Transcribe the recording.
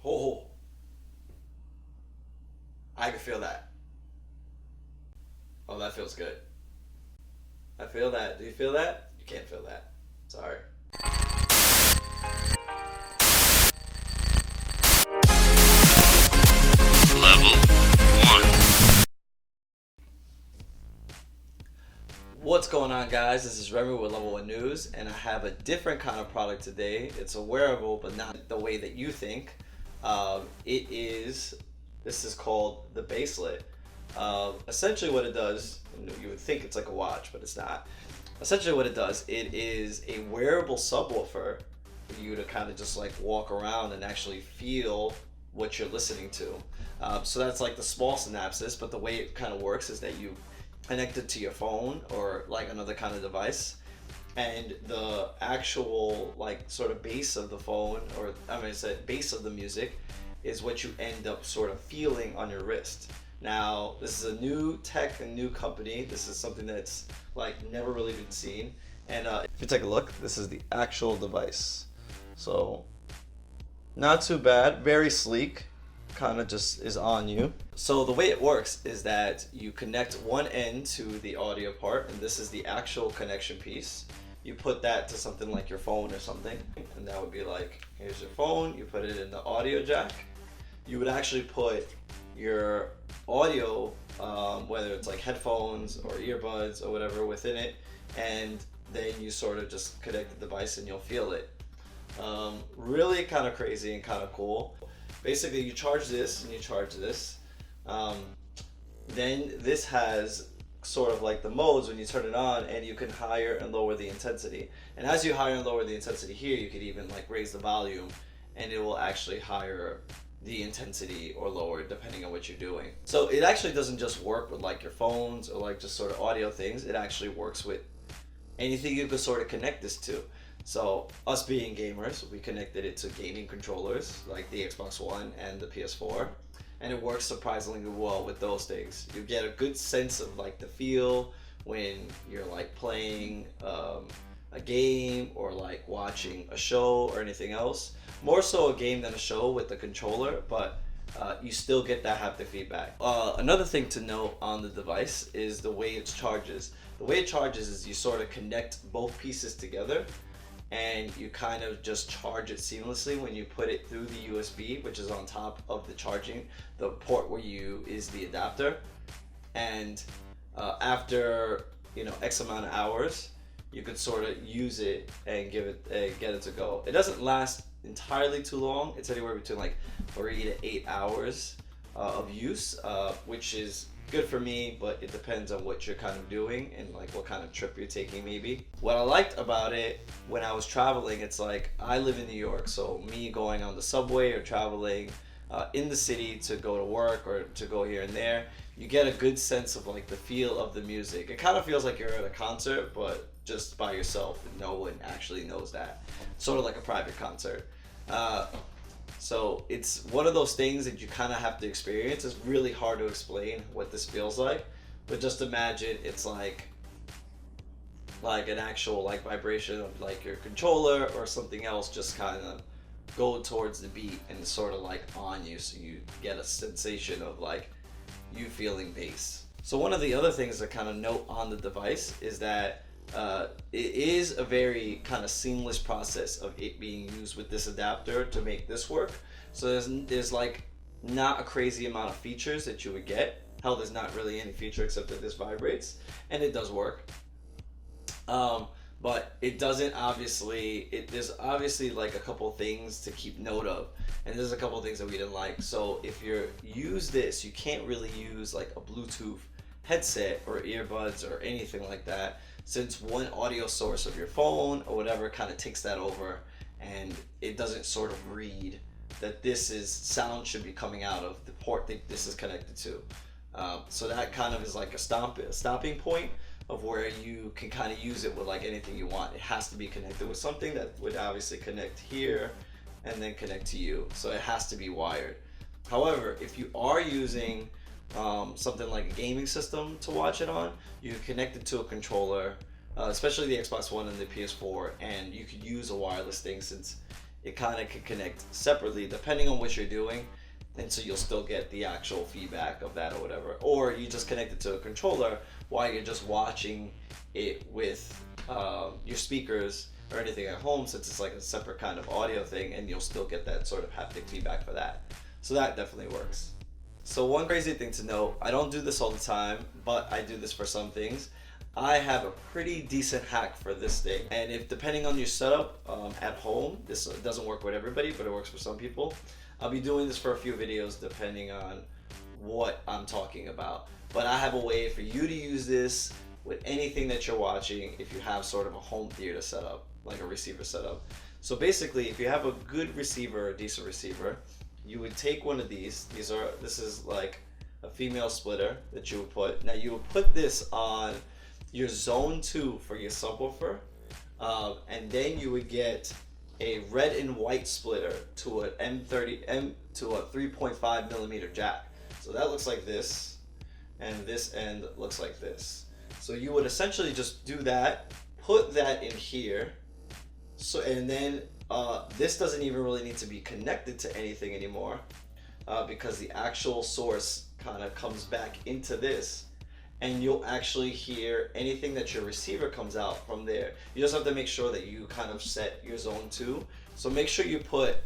Oh, I can feel that. Oh, that feels good. I feel that. Do you feel that? You can't feel that. Sorry. Level 1. What's going on, guys? This is Remy with Level 1 News, and I have a different kind of product today. It's a wearable, but not the way that you think. This is called the Basslet. Essentially what it does, you would think it's like a watch, but it's not. Essentially what it does, it is a wearable subwoofer for you to kind of just like walk around and actually feel what you're listening to. So that's like the small synapses, but the way it kind of works is that you connect it to your phone or like another kind of device, and the actual like sort of bass of the phone, or I mean, say bass of the music, is what you end up sort of feeling on your wrist. Now, this is a new tech, a new company. This is something that's like never really been seen. And if you take a look, this is the actual device. So, not too bad, very sleek, kind of just is on you. So the way it works is that you connect one end to the audio part, and this is the actual connection piece. You put that to something like your phone or something, and that would be like, here's your phone, you put it in the audio jack. You would actually put your audio, whether it's like headphones or earbuds or whatever, within it, and then you sort of just connect the device and you'll feel it. Really kind of crazy and kind of cool. Basically, you charge this and you charge this. Then this has sort of like the modes when you turn it on, and you can higher and lower the intensity. And as you higher and lower the intensity here, you could even like raise the volume, and it will actually higher the intensity or lower it depending on what you're doing. So it actually doesn't just work with like your phones or like just sort of audio things. It actually works with anything you could sort of connect this to. So us being gamers, we connected it to gaming controllers like the Xbox One and the PS4, and it works surprisingly well with those things. You get a good sense of like the feel when you're like playing a game or like watching a show or anything else. More so a game than a show with the controller, but you still get that haptic feedback. Another thing to note on the device is the way it charges. The way it charges is you sort of connect both pieces together, and you kind of just charge it seamlessly when you put it through the USB, which is on top of the charging. The port where you is the adapter, and after X amount of hours, you could sort of use it and get it to go. It doesn't last entirely too long. It's anywhere between like 3 to 8 hours of use, which is good for me, but it depends on what you're kind of doing and like what kind of trip you're taking maybe. What I liked about it when I was traveling, it's like I live in New York, so me going on the subway or traveling in the city to go to work or to go here and there, you get a good sense of like the feel of the music. It kind of feels like you're at a concert, but just by yourself, and no one actually knows that. Sort of like a private concert. So it's one of those things that you kind of have to experience. It's really hard to explain what this feels like, but just imagine it's like an actual like vibration of like your controller or something else just kind of go towards the beat and sort of like on you, so you get a sensation of like you feeling bass. So one of the other things to kind of note on the device is that it is a very kind of seamless process of it being used with this adapter to make this work. So there's like not a crazy amount of features that you would get. Hell, there's not really any feature except that this vibrates, and it does work. But it doesn't obviously, there's obviously like a couple things to keep note of, and there's a couple things that we didn't like. So if you use this, you can't really use like a Bluetooth headset or earbuds or anything like that, since one audio source of your phone or whatever kind of takes that over, and it doesn't sort of read that sound should be coming out of the port that this is connected to. So that kind of is like a stopping point of where you can kind of use it with like anything you want. It has to be connected with something that would obviously connect here and then connect to you. So it has to be wired. However, if you are using something like a gaming system to watch it on, you can connect it to a controller, especially the Xbox One and the PS4, and you could use a wireless thing since it kind of can connect separately depending on what you're doing, and so you'll still get the actual feedback of that or whatever. Or you just connect it to a controller while you're just watching it with your speakers or anything at home, since it's like a separate kind of audio thing, and you'll still get that sort of haptic feedback for that. So that definitely works. So one crazy thing to note, I don't do this all the time, but I do this for some things. I have a pretty decent hack for this thing, and if depending on your setup at home, this doesn't work with everybody, but it works for some people. I'll be doing this for a few videos depending on what I'm talking about. But I have a way for you to use this with anything that you're watching if you have sort of a home theater setup, like a receiver setup. So basically, if you have a good receiver, a decent receiver, you would take one of these. This is like a female splitter that you would put. Now you would put this on your zone 2 for your subwoofer, and then you would get a red and white splitter to an M30 to a 3.5 millimeter jack. So that looks like this, and this end looks like this. So you would essentially just do that, put that in here. So, and then this doesn't even really need to be connected to anything anymore, because the actual source kind of comes back into this, and you'll actually hear anything that your receiver comes out from there. You just have to make sure that you kind of set your zone 2. So make sure you put